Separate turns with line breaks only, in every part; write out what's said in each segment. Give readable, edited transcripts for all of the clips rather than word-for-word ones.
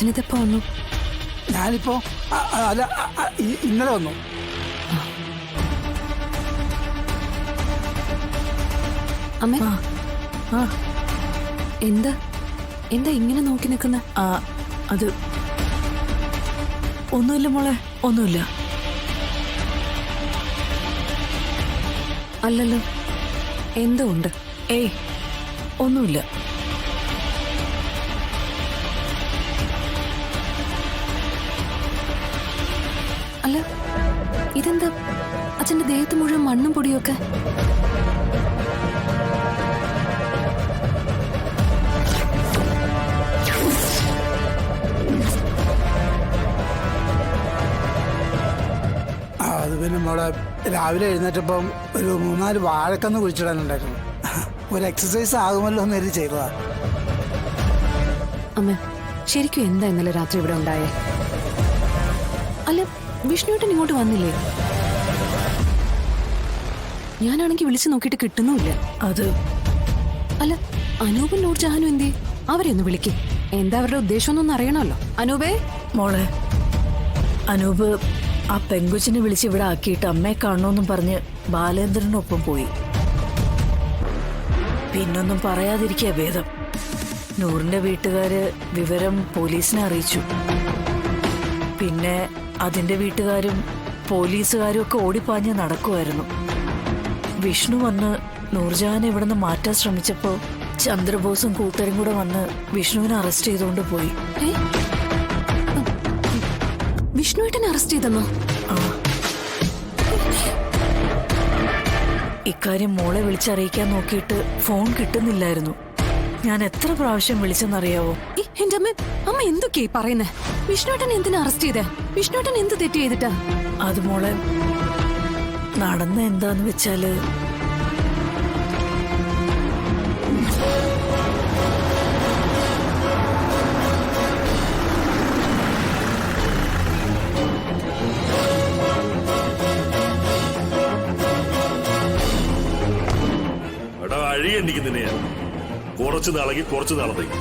അച്ഛനിതെപ്പോ വന്നു?
ഞാനിപ്പോ അല്ല ഇന്നലെ വന്നു.
അമ്മ എന്താ എന്താ ഇങ്ങനെ നോക്കി നിൽക്കുന്ന?
അത് ഒന്നുമില്ല മോളെ, ഒന്നുമില്ല.
അല്ലല്ലോ, എന്തോ ഉണ്ട്.
ഏയ് ഒന്നുമില്ല.
അല്ല, ഇതെന്താ അച്ഛന്റെ ദേഹത്ത് മുഴുവൻ മണ്ണും പൊടിയൊക്കെ?
അത് പിന്നെ മോളെ രാവിലെ എഴുന്നേറ്റപ്പം ഒരു 3-4 വാഴക്കന്ന് കുഴിച്ചിടാനുണ്ടായിരുന്നു. ഒരു എക്സസൈസ് ആകുമല്ലോ എന്ന് കരുതി ചെയ്തതാ.
അമ്മ ശരിക്കും എന്താ ഇന്നലെ രാത്രി ഇവിടെ ഉണ്ടായേ? അല്ല, വിഷ്ണുവേട്ടൻ ഇങ്ങോട്ട് വന്നില്ലേ? ഞാനാണെങ്കിൽ വിളിച്ചു നോക്കിയിട്ട് കിട്ടുന്നുമില്ല.
അത്
അല്ല, അനൂപും നൂർജഹാനും എന്തേ? അവരെയൊന്ന് വിളിക്കും. എന്താ അവരുടെ ഉദ്ദേശം എന്നൊന്നും അറിയണമല്ലോ. അനൂപേ.
മോളെ, അനൂപ് ആ പെങ്കുച്ചിനെ വിളിച്ച് ഇവിടെ ആക്കിയിട്ട് അമ്മയെ കാണണമെന്നും പറഞ്ഞ് ബാലേന്ദ്രനൊപ്പം പോയി. പിന്നൊന്നും പറയാതിരിക്കുക ഭേദം. നൂറിന്റെ വീട്ടുകാര് വിവരം പോലീസിനെ അറിയിച്ചു. പിന്നെ അതിന്റെ വീട്ടുകാരും പോലീസുകാരും ഒക്കെ ഓടിപ്പാഞ്ഞ് നടക്കുമായിരുന്നു. വിഷ്ണു വന്ന് നൂർജഹാനെ ഇവിടെ നിന്ന് മാറ്റാൻ ശ്രമിച്ചപ്പോ ചന്ദ്രബോസും കൂട്ടരും കൂടെ വന്ന് വിഷ്ണുവിനെ അറസ്റ്റ് ചെയ്തുകൊണ്ട് പോയി.
വിഷ്ണുവേട്ടനെ അറസ്റ്റ് ചെയ്തെന്നോ?
ഇക്കാര്യം മോളെ വിളിച്ചറിയിക്കാൻ നോക്കിയിട്ട് ഫോൺ കിട്ടുന്നില്ലായിരുന്നു. ഞാൻ എത്ര പ്രാവശ്യം വിളിച്ചെന്നറിയാവോ?
എന്റെ അമ്മ എന്തൊക്കെയായി പറയുന്നേ? വിഷ്ണുവേട്ടൻ എന്തിനാ അറസ്റ്റ് ചെയ്തേ? വിഷ്ണുവേട്ടൻ എന്ത് തെറ്റ് ചെയ്തിട്ടാ?
അത് മോളെ, നടന്ന എന്താന്ന് വെച്ചാല്
അഴിയെന്നിക്കുന്നതിനെ കുറച്ച് നാളെങ്കിൽ കുറച്ച് നാളത്തേക്ക്.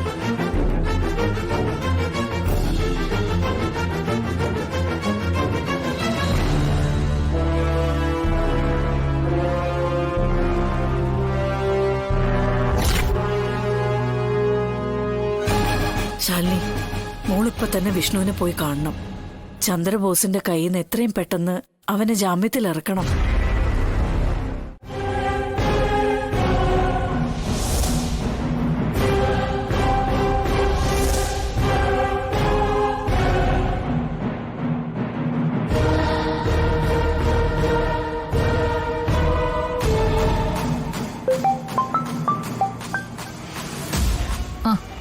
ശാലിനി, മോളിപ്പോ തന്നെ വിഷ്ണുവിനെ പോയി കാണണം. ചന്ദ്രബോസിന്റെ കയ്യിൽ നിന്ന് എത്രയും പെട്ടെന്ന് അവനെ ജാമ്യത്തിൽ ഇറക്കണം.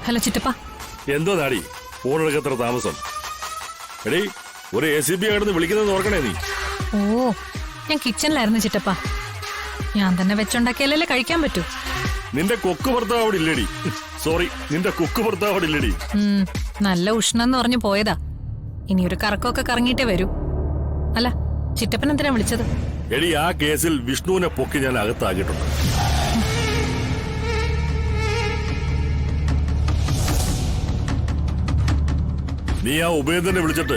ഹലോ ചിറ്റപ്പ.
എന്തോ നാടി ഫോണെടുക്കത്ര താമസം? എടീ, ഒരു ACB ആണെന്ന് വിളിക്കുന്നത് ഓർക്കണേ നീ.
ഓ, ഞാൻ കിച്ചണിലായിരുന്നു ചിറ്റപ്പ. ഞാൻ തന്നെ വെച്ചുണ്ടാക്കിയാലല്ലേ കഴിക്കാൻ പറ്റൂ.
നിന്റെ കൊക്ക് ഭർത്താവ് അവിടെ ഇല്ലടി. സോറി, നിന്റെ കൊക്ക് ഭർത്താവ് അവിടെ ഇല്ലടി.
നല്ല ഉഷ്ണെന്ന് പറഞ്ഞു പോയതാ. ഇനി ഒരു കറക്കമൊക്കെ കറങ്ങിയിട്ടേ വരൂ. അല്ല, ചിറ്റപ്പൻ എന്തിനാ വിളിച്ചത്?
എടി, ആ കേസിൽ വിഷ്ണുവിനെ പൊക്കി ഞാൻ അകത്താക്കിയിട്ടുണ്ട്. നീ ആ ഉപേന്ദ്രനെ വിളിച്ചിട്ട്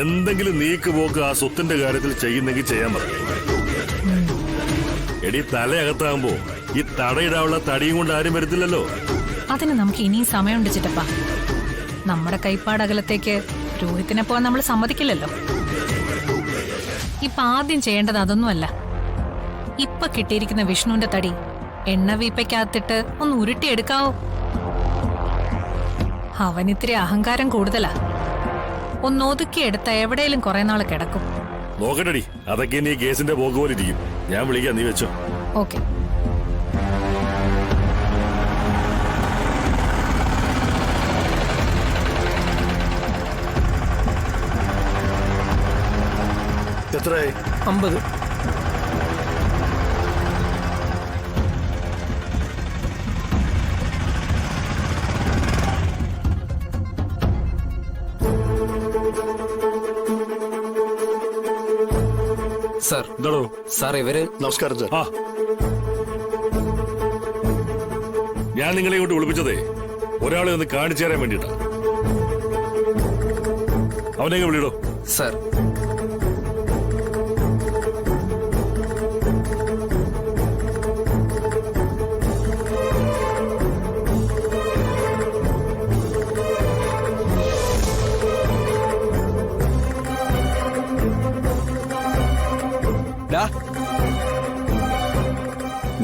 എന്തെങ്കിലും നീക്ക് പോക്ക് ആ സ്വത്തിന്റെ കാര്യത്തിൽ ചെയ്യുന്നെങ്കിൽ ചെയ്യാൻ പറഞ്ഞു. എടി, തലയകത്താകുമ്പോ ഈ തടയിടാനുള്ള തടിയും കൊണ്ട് ആരും വരത്തില്ലല്ലോ.
അതിന് നമുക്ക് ഇനിയും സമയമുണ്ട് ചിറ്റപ്പ. നമ്മുടെ കൈപ്പാടകലത്തേക്ക് രോഹിത്തിനെ പോവാൻ നമ്മൾ സമ്മതിക്കില്ലല്ലോ. ഇപ്പൊ ആദ്യം ചെയ്യേണ്ടത് അതൊന്നുമല്ല. ഇപ്പൊ കിട്ടിയിരിക്കുന്ന വിഷ്ണുവിന്റെ തടി എണ്ണ വീപ്പയ്ക്കകത്തിട്ട് ഒന്ന് ഉരുട്ടിയെടുക്കാവോ? അവനിത്തിരി അഹങ്കാരം കൂടുതലാ. ഒന്ന് ഒതുക്കിയെടുത്ത എവിടെയെങ്കിലും കുറെ നാൾ കിടക്കും.
നോക്കട്ടെടി, അതൊക്കെ നീ കേസിന്റെ പോക്ക് പോലെ ഇരിക്കും. ഞാൻ വിളിക്കാം, നീ വെച്ചോ.
ഓക്കെ.
എത്രയായി?
50.
സാർ.
എന്താണോ
സാർ, ഇവര്
നമസ്കാരം സാർ. ഞാൻ നിങ്ങളെ ഇങ്ങോട്ട് വിളിപ്പിച്ചതേ ഒരാളെ ഒന്ന് കാണിച്ചു തരാൻ വേണ്ടിട്ടാ. അവനെ വിളിയിടോ.
സർ.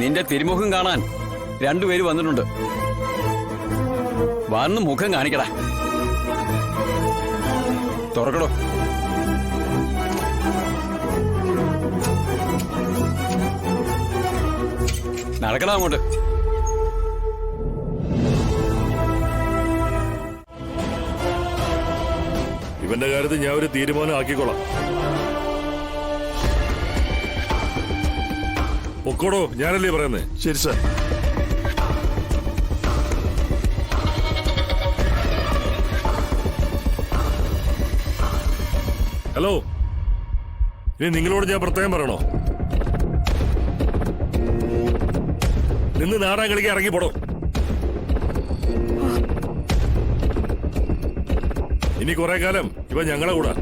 നിന്റെ തിരുമുഖം കാണാൻ രണ്ടുപേര് വന്നിട്ടുണ്ട്. വന്ന് മുഖം കാണിക്കടാ. തുറക്കടോ. നടക്കടാ അങ്ങോട്ട്.
ഇവന്റെ കാര്യത്തിൽ ഞാൻ ഒരു തീരുമാനം ആക്കിക്കോളാം. പൊക്കോടോ, ഞാനല്ലേ പറയുന്നേ.
ശരി സാർ.
ഹലോ, ഇനി നിങ്ങളോട് ഞാൻ പ്രത്യേകം പറയണോ? നിന്ന് നാടൻ കളിക്ക് ഇറങ്ങിപ്പോടോ. ഇനി കുറെ കാലം ഇവ ഞങ്ങളെ കൂടാ.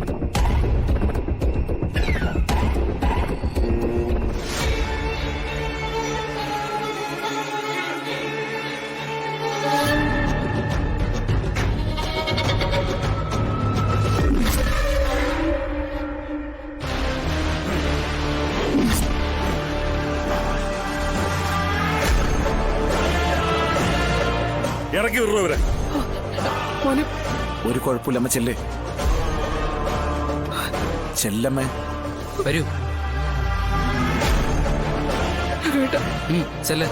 ഇറക്കി വിടുന്നവരെ.
ഒരു കുഴപ്പമില്ലമ്മ, ചെല്ലേ. ചെല്ലമ്മേ.
വരൂ. ചെല്ലേ.